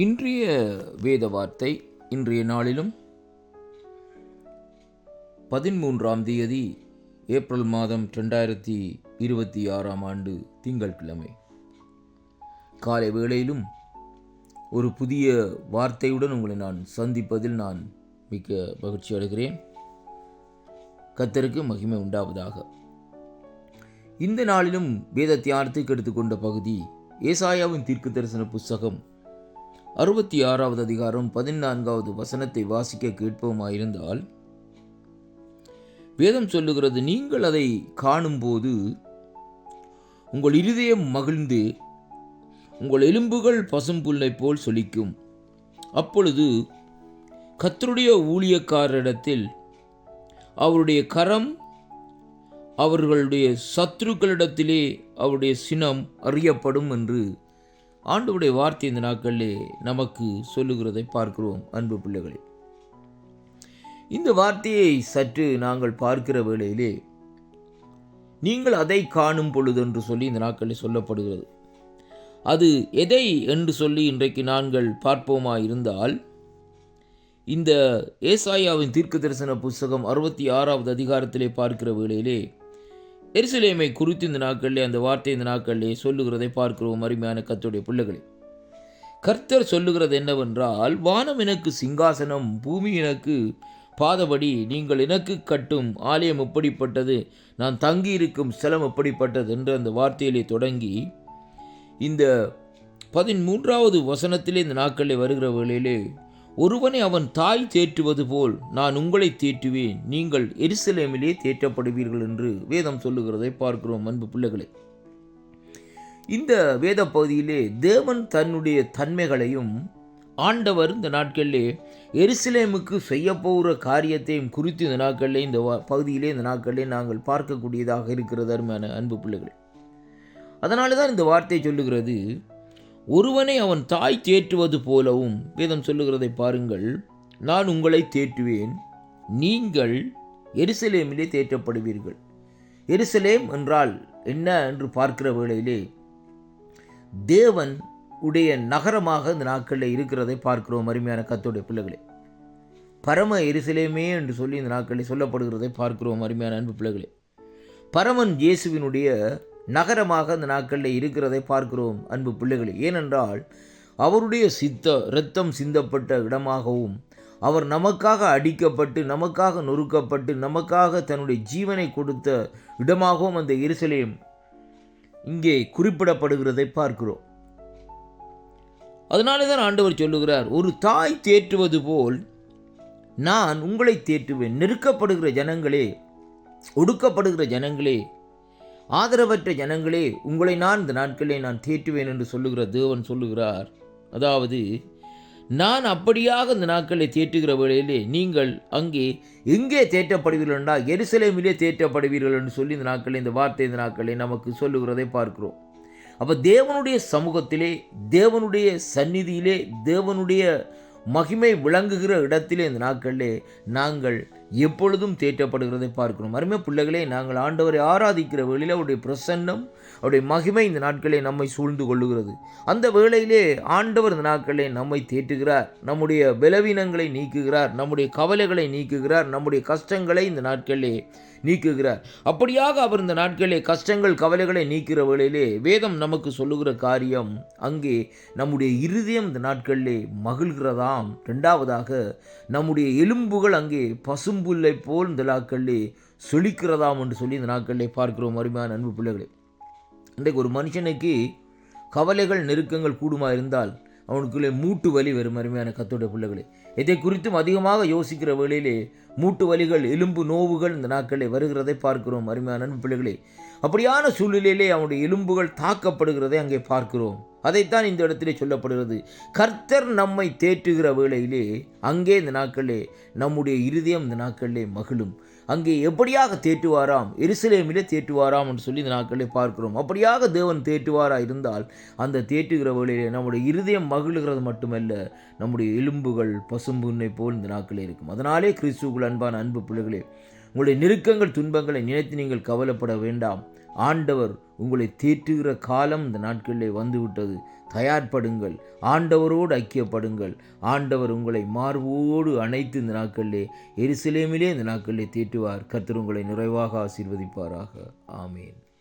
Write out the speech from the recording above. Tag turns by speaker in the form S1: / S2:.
S1: இன்றைய வேத வார்த்தை இன்றைய நாளிலும் 13ஆம் தேதி ஏப்ரல் மாதம் 2026ஆம் ஆண்டு திங்கட்கிழமை காலை வேளையிலும் ஒரு புதிய வார்த்தையுடன் உங்களை நான் சந்திப்பதில் நான் மிக்க மகிழ்ச்சி அடைகிறேன். கர்த்தருக்கு மகிமை உண்டாவதாக. இந்த நாளிலும் வேத தியானத்துக்கு எடுத்துக்கொண்ட பகுதி ஏசாயாவின் தீர்க்கதரிசன புஸ்தகம் 66வது அதிகாரம் 14வது வசனத்தை வாசிக்க கேட்போமாயிருந்தால், வேதம் சொல்லுகிறது, நீங்கள் அதை காணும்போது உங்கள் இருதயம் மகிழ்ந்து உங்கள் எலும்புகள் பசும்புல்லை போல் சொலிக்கும். அப்பொழுது கர்த்தருடைய ஊழியக்காரரிடத்தில் அவருடைய கரம் அவர்களுடைய சத்துருக்களிடத்திலே அவருடைய சினம் அறியப்படும் என்று ஆண்டவருடைய வார்த்தை இந்த நாட்களிலே நமக்கு சொல்லுகிறதை பார்க்கிறோம். அன்பு பிள்ளைகளே, இந்த வார்த்தையை சற்று நாங்கள் பார்க்கிற வேளையிலே நீங்கள் அதை காணும் பொழுது என்று சொல்லி இந்த நாட்களில் சொல்லப்படுகிறது. அது எதை என்று சொல்லி இன்றைக்கு நாங்கள் பார்ப்போமா இருந்தால், இந்த ஏசாயாவின் தீர்க்கதரிசன புஸ்தகம் 66வது அதிகாரத்திலே பார்க்கிற வேளையிலே எருசலேமை குறித்து இந்த நாட்களிலே அந்த வார்த்தை இந்த நாட்களிலே சொல்லுகிறதை பார்க்கிறோம். அருமையான கர்த்தருடைய பிள்ளைகளே, கர்த்தர் சொல்லுகிறது என்னவென்றால், வானம் எனக்கு சிங்காசனம், பூமி எனக்கு பாதபடி, நீங்கள் எனக்கு கட்டும் ஆலயம் எப்படிப்பட்டது, நான் தங்கியிருக்கும் ஸ்தலம் எப்படிப்பட்டது என்று அந்த வார்த்தையிலே தொடங்கி இந்த 13வது வசனத்திலே இந்த நாட்களிலே வருகிற வேளையிலே, ஒருவனை அவன் தாய் தேற்றுவது போல் நான் உங்களை தேற்றுவேன், நீங்கள் எருசலேமிலே தேற்றப்படுவீர்கள் என்று வேதம் சொல்லுகிறதை பார்க்கிறோம். அன்பு பிள்ளைகளே, இந்த வேத பகுதியிலே தேவன் தன்னுடைய தன்மைகளையும் ஆண்டவர் இந்த நாட்களிலே எருசலேமுக்கு செய்ய போகிற காரியத்தையும் குறித்து இந்த நாட்களிலே இந்த பகுதியிலே இந்த நாட்களிலே நாங்கள் பார்க்கக்கூடியதாக இருக்கிறது. அருமையான அன்பு பிள்ளைகளே, அதனால தான் இந்த வார்த்தை சொல்லுகிறது, ஒருவனை அவன் தாய் தேற்றுவது போலவும். வேதம் சொல்லுகிறதை பாருங்கள், நான் உங்களை தேற்றுவேன், நீங்கள் எருசலேமிலே தேற்றப்படுவீர்கள். எருசலேம் என்றால் என்ன என்று பார்க்கிற வேளையிலே தேவன் உடைய நகரமாக இந்த நாட்களில் இருக்கிறதை பார்க்கிறோம். அருமையான கர்த்தருடைய பிள்ளைகளே, பரம எருசலேமே என்று சொல்லி இந்த நாட்களில் சொல்லப்படுகிறதை பார்க்கிறோம். அருமையான அன்பு பிள்ளைகளே, பரமன் இயேசுவினுடைய நகரமாக அந்த நாட்களில் இருக்கிறதை பார்க்கிறோம். அன்பு பிள்ளைகளே, ஏனென்றால் அவருடைய இரத்தம் சிந்தப்பட்ட இடமாகவும், அவர் நமக்காக அடிக்கப்பட்டு நமக்காக நொறுக்கப்பட்டு நமக்காக தன்னுடைய ஜீவனை கொடுத்த இடமாகவும் அந்த எருசலேம் இங்கே குறிப்பிடப்படுகிறதை பார்க்கிறோம். அதனாலே தான் ஆண்டவர் சொல்லுகிறார், ஒரு தாய் தேற்றுவது போல் நான் உங்களை தேற்றுவேன். நெருக்கப்படுகிற ஜனங்களே, ஒடுக்கப்படுகிற ஜனங்களே, ஆதரவற்ற ஜனங்களே, உங்களை நான் இந்த நாட்களிலே நான் தேற்றுவேன் என்று சொல்லுகிற தேவன் சொல்லுகிறார். அதாவது நான் அப்படியாக இந்த நாட்களை தேற்றுகிற வேளையிலே நீங்கள் அங்கே எங்கே தேற்றப்படுவீர்கள் என்றால் எருசலேமிலே தேற்றப்படுவீர்கள் என்று சொல்லி இந்த நாட்களில் இந்த வார்த்தை இந்த நாட்களில் நமக்கு சொல்லுகிறதை பார்க்கிறோம். அப்போ தேவனுடைய சமூகத்திலே, தேவனுடைய சந்நிதியிலே, தேவனுடைய மகிமை விளங்குகிற இடத்திலே இந்த நாட்களிலே நாங்கள் எப்பொழுதும் தேற்றப்படுகிறதை பார்க்கிறோம். அருமை பிள்ளைகளே, நாங்கள் ஆண்டவரை ஆராதிக்கிற வேளையிலே அவருடைய பிரசன்னம், அவருடைய மகிமை இந்த நாட்களே நம்மை சூழ்ந்து கொள்ளுகிறது. அந்த வேளையிலே ஆண்டவர் இந்த நாட்களே நம்மை தேற்றுகிறார், நம்முடைய பலவீனங்களை நீக்குகிறார், நம்முடைய கவலைகளை நீக்குகிறார், நம்முடைய கஷ்டங்களை இந்த நாட்களிலே நீக்குகிறார். அப்படியாக அவர் இந்த நாட்களிலே கஷ்டங்கள் கவலைகளை நீக்கிற வேளையிலே வேதம் நமக்கு சொல்லுகிற காரியம், அங்கே நம்முடைய இருதயம் இந்த நாட்களிலே மகிழ்கிறதாம். இரண்டாவதாக நம்முடைய எலும்புகள் அங்கே பசும்புல்லை போல் இந்த நாட்களிலே சொலிக்கிறதாம் என்று சொல்லி இந்த நாட்களிலே பார்க்கிறோம். அருமையான அன்பு பிள்ளைகளே, இன்றைக்கு ஒரு மனுஷனுக்கு கவலைகள் நெருக்கங்கள் கூடுமா இருந்தால் அவனுக்குள்ளே மூட்டு வலி வரும். அருமையான கர்த்தருடைய பிள்ளைகளே, இதை குறித்தும் அதிகமாக யோசிக்கிற வேளையிலே மூட்டு வலிகள், எலும்பு நோவுகள் இந்த நாட்களில் வருகிறதை பார்க்கிறோம். அருமையான அன்பு பிள்ளைகளே, அப்படியான சூழ்நிலையிலே அவனுடைய எலும்புகள் தாக்கப்படுகிறதை அங்கே பார்க்கிறோம். அதைத்தான் இந்த இடத்திலே சொல்லப்படுகிறது. கர்த்தர் நம்மை தேற்றுகிற வேளையிலே அங்கே இந்த நாட்களிலே நம்முடைய இருதயம் இந்த நாட்களிலே மகிழும். அங்கே எப்படியாக தேற்றுவாராம், எருசலேமிலே தேற்றுவாராம் என்று சொல்லி இந்த நாட்களிலே பார்க்கிறோம். அப்படியாக தேவன் தேற்றுவாரா இருந்தால் அந்த தேற்றுகிற வேளையிலே நம்முடைய இருதயம் மகிழுகிறது மட்டுமல்ல, நம்முடைய எலும்புகள் பசும்புன்னை போல் இந்த நாட்களில் இருக்கும். அதனாலே கிறிஸ்துவுக்குள் அன்பான அன்பு பிள்ளைகளே, உங்களுடைய நெருக்கங்கள் துன்பங்களை நினைத்து நீங்கள் கவலைப்பட வேண்டாம். ஆண்டவர் உங்களை தேற்றுகிற காலம் இந்த நாட்களிலே வந்துவிட்டது. தயார்படுங்கள், ஆண்டவரோடு ஐக்கியப்படுங்கள். ஆண்டவர் உங்களை மார்போடு அணைத்து இந்த நாட்களிலே எருசலேமிலே இந்த நாட்களிலே தேற்றுவார். கர்த்தர் உங்களை நிறைவாக ஆசீர்வதிப்பாராக. ஆமேன்.